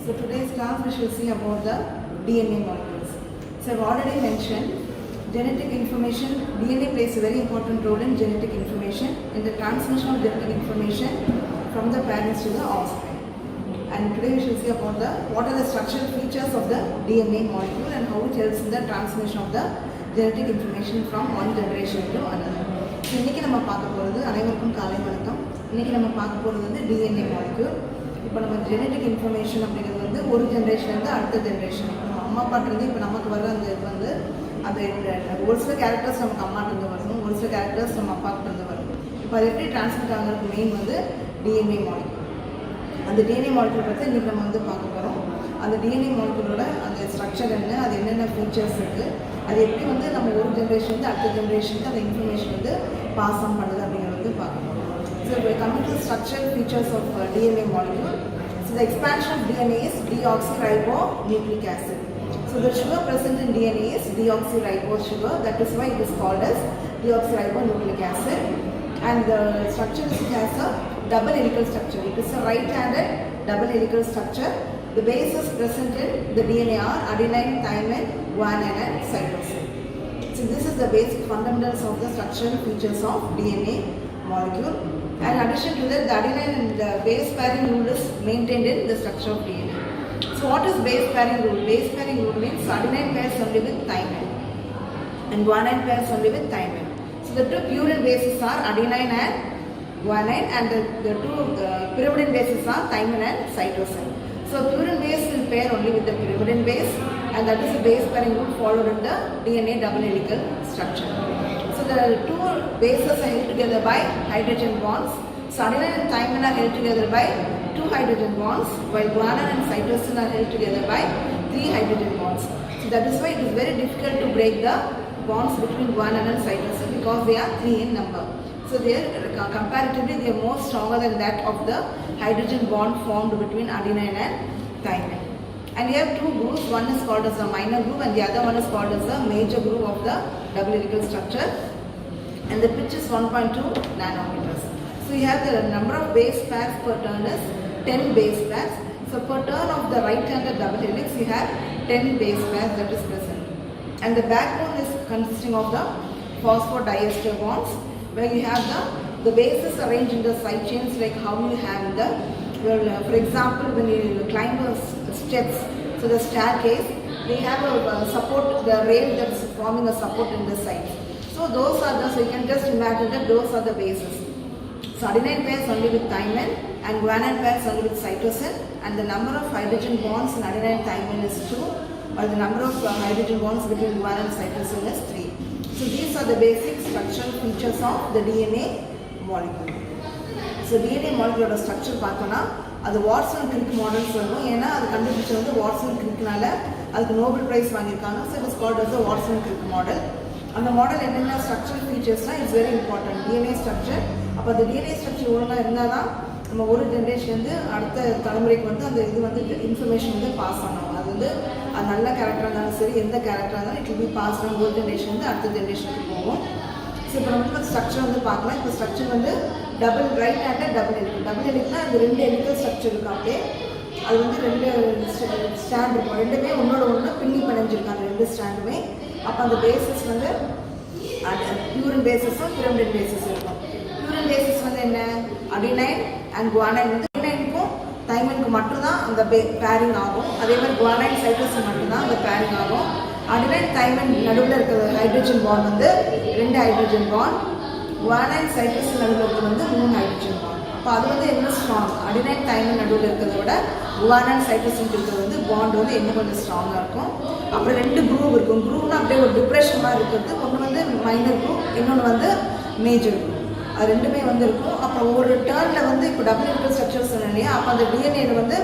So today's class we shall see about the DNA molecules. So I've already mentioned genetic information. DNA plays a very important role in genetic information, in the transmission of genetic information from the parents to the offspring. And today we shall see about what are the structural features of the DNA molecule and how it helps in the transmission of the genetic information from one generation to another. So இன்னைக்கு நம்ம பார்க்க போகிறது அனைவருக்கும் காலை வணக்கம். இன்னைக்கு நம்ம பார்க்க போகிறது வந்து DNA molecule. இப்போ நம்ம ஜெனட்டிக் இன்ஃபர்மேஷன் அப்படிங்கிறது வந்து ஒரு ஜென்ரேஷன்லேருந்து அடுத்த ஜென்ரேஷன். இப்போ நம்ம அம்மா அப்பாட்டிருந்து இப்போ நமக்கு வர அந்த இது வந்து அந்த ஒரு சில கேரக்டர்ஸ் நமக்கு அம்மாட்டிருந்து வரணும், ஒரு சில கேரக்டர்ஸ் நம்ம அப்பாக்கிட்டேருந்து வரணும். இப்போ அது எப்படி டிரான்ஸ்மிட் ஆகிறதுக்கு மெயின் வந்து டிஎன்ஏ மாலிக்யூல். அந்த டிஎன்ஏ மாலிக்யூல் பற்றி இன்றைக்கி நம்ம வந்து பார்க்க போகிறோம். அந்த டிஎன்ஏ மாலிக்யூலோட அந்த ஸ்ட்ரக்சர் என்ன, அது என்னென்ன ஃபீச்சர்ஸ் இருக்குது, அது எப்படி வந்து நம்ம ஒரு ஜென்ரேஷன்லேருந்து அடுத்த ஜென்ரேஷனுக்கு அந்த இன்ஃபர்மேஷன் வந்து பாஸ் ஆன் பண்ணுது அப்படிங்கிறது வந்து பார்க்க போகிறோம். So we come to the structural features of DNA molecule. So the expansion of DNA is deoxyribonucleic acid. So the sugar present in DNA is deoxyribose sugar. That is why it is called as deoxyribonucleic acid. And the structure has a double helical structure. It is a right-handed double helical structure. The bases present in the DNA are adenine, thymine, guanine, and cytosine. So this is the basic fundamentals of the structural features of DNA molecule. And in addition to that, the adenine and the base pairing rule is maintained in the structure of DNA. So what is base pairing rule? Base pairing rule means adenine pairs only with thymine and guanine pairs only with thymine. So the two purine bases are adenine and guanine, and the two pyrimidine bases are thymine and cytosine. So purine base will pair only with the pyrimidine base, and that is the base pairing rule followed in the DNA double helical structure. So the two bases are held together by hydrogen bonds. So adenine and thymine are held together by 2 hydrogen bonds, while guanine and cytosine are held together by 3 hydrogen bonds. So that is why it is very difficult to break the bonds between guanine and cytosine, because they are 3 in number. So they are comparatively they are more stronger than that of the hydrogen bond formed between adenine and thymine. And we have two grooves. One is called as a minor groove, and the other one is called as a major groove of the double helical structure. And the pitch is 1.2 nanometers. So you have the number of base pairs per turn is 10 base pairs. So per turn of the right-handed double helix, you have 10 base pairs that is present. And the backbone is consisting of the phosphodiester bonds, where you have the bases arranged in the side chains like how you have in the, for example, when you climb the steps, so the staircase, they have a support, the rail that is forming a support in the side. So those are the, so you can just imagine that those are the bases. So adenine pairs only with thymine and guanine pairs only with cytosine, and the number of hydrogen bonds in adenine and thymine is 2, while the number of hydrogen bonds between guanine and cytosine is 3. So these are the basic structural features of the DNA molecule. So DNA molecule structure பார்த்தோன்னா அது Watson Crick model சொல்லுவோம். ஏன்னா அது கண்டுபிடிச்சது வந்து Watson கிரிக்னால அதுக்கு Nobel prize வாங்கியிருக்காங்க. So it is called as a Watson Crick model. அந்த மாடல் என்னென்ன ஸ்ட்ரக்சரல் ஃபீச்சர்ஸ்னால் it's very important DNA structure. அப்போ அந்த டிஎன்ஏ ஸ்ட்ரக்சர் ஒழுங்காக இருந்தால் தான் நம்ம ஒரு ஜென்ரேஷன்லேருந்து அடுத்த தலைமுறைக்கு வந்து அந்த இது வந்து இன்ஃபர்மேஷன் வந்து பாஸ் ஆகணும். அது வந்து அது நல்ல கேரக்டராக இருந்தாலும் சரி, எந்த கேரக்டராக இருந்தாலும் it will be pass on ஒரு ஜென்ரேஷன்லேருந்து அடுத்த ஜென்ரேஷனுக்கு போகும். ஸோ இப்போ நம்ம ஸ்ட்ரக்சர் வந்து பார்க்கலாம். இப்போ ஸ்ட்ரக்சர் வந்து double right handed double helical. டபுள் ஹெலிக்கல்னா அது 2 ஹெலிக்கல் ஸ்ட்ரக்சர் இருக்கும். அப்படியே அது வந்து 2 ஸ்டாண்ட் இருக்கும். ரெண்டுமே ஒன்றோட ஒன்று பின்னி பிணைஞ்சிருக்காங்க 2 ஸ்டாண்டுமே. அப்போ அந்த பேசஸ் வந்து பியூரின் பேசஸும் பிரமிடன் பேசஸ் இருக்கும். பியூரின் பேசஸ் வந்து என்ன, அடினைன் அண்ட் குவானைன் வந்து அடினைனுக்கும் தைமனுக்கு மட்டும்தான் அந்த பேரிங் ஆகும். அதே மாதிரி குவானைன் சைட்டோசின் மட்டும்தான் அந்த பேரிங் ஆகும். அடினைன் தைமன் நடுவில் இருக்கிற ஹைட்ரஜன் பாண்ட் வந்து 2 ஹைட்ரஜன் பாண்ட், குவானைன் சைட்டோசின் நடுவில் இருக்கிறது வந்து 3 ஹைட்ரஜன் பாண்ட். அப்போ அது வந்து என்ன ஸ்ட்ராங், அடினைன் தைமன் நடுவில் இருக்கிறத விட குவானைன் சைட்டோசின் இருக்கிறது வந்து பாண்ட் வந்து இன்னும் கொஞ்சம் ஸ்ட்ராங்காக இருக்கும். அப்புறம் 2 குரூப் இருக்கும். குரூப்னா அப்படியே ஒரு டிப்ரெஷன் மாதிரி இருக்கிறது. ஒன்று வந்து மைனர் குரூப், இன்னொன்று வந்து மேஜர் குரூப். அது ரெண்டுமே வந்து இருக்கும். அப்புறம் ஒரு டேர்னில் வந்து இப்போ டபுள் ஹெலிக்கல் ஸ்ட்ரக்சர் சொன்னேன் இல்லையா, அப்போ அந்த டிஎன்ஏல வந்து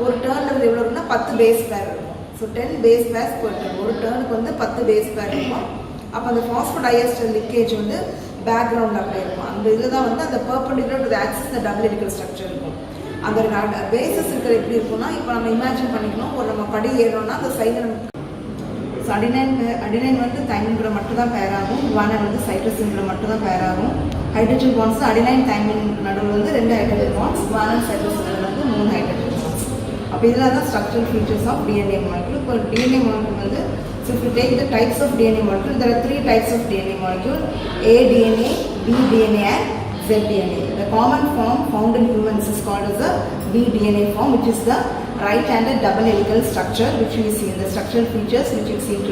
ஒரு டேர்னில் வந்து எவ்வளோ இருக்குன்னா 10 பேஸ் பேர் இருக்கும். So 10 base pairs per turn. ஒரு டேர்னுக்கு வந்து 10 பேஸ் பேர் இருக்கும். அப்போ அந்த பாஸ்போடைஎஸ்டர் லிக்கேஜ் வந்து பேக்ரவுண்டில் அப்படியே இருக்கும். அந்த இதில் தான் வந்து அந்த பெர்பெண்டிகுலர் டு தி ஆக்சிஸ் இந்த டபுள் ஹெலிக்கல் ஸ்ட்ரக்சர் இருக்கும். அந்த பேசஸ் இருக்கிற எப்படி இருக்கும்னா, இப்போ நம்ம இமேஜின் பண்ணிக்கணும், ஒரு நம்ம படி ஏறோம்னா அந்த சைடில் நம்ம அடினைன் வந்து தைமின் கூட மட்டும் தான் பேர் ஆகும். குவானைன் வந்து சைட்டோசின் கூட மட்டும் தான் பேர் ஆகும். ஹைட்ரஜன் பாண்ட்ஸ் அடினைன் தைமின் நடுவில் வந்து 2 ஹைட்ரஜன் பாண்ட்ஸ், குவானைன் சைட்டோசின் நடுவில் வந்து 3 ஹைட்ரஜன் பாண்ட்ஸ். அப்போ இதெல்லாம் தான் structural features of DNA molecule. இப்போ டிஎன்ஏ மாலிக்யூல் வந்து, so if you take the types of DNA molecule, there are 3 types of DNA molecule: A DNA, B DNA and Z DNA. The common form found in humans is called as the D DNA form, which is the right-handed double helical structure, which we see in the structural features which you see today.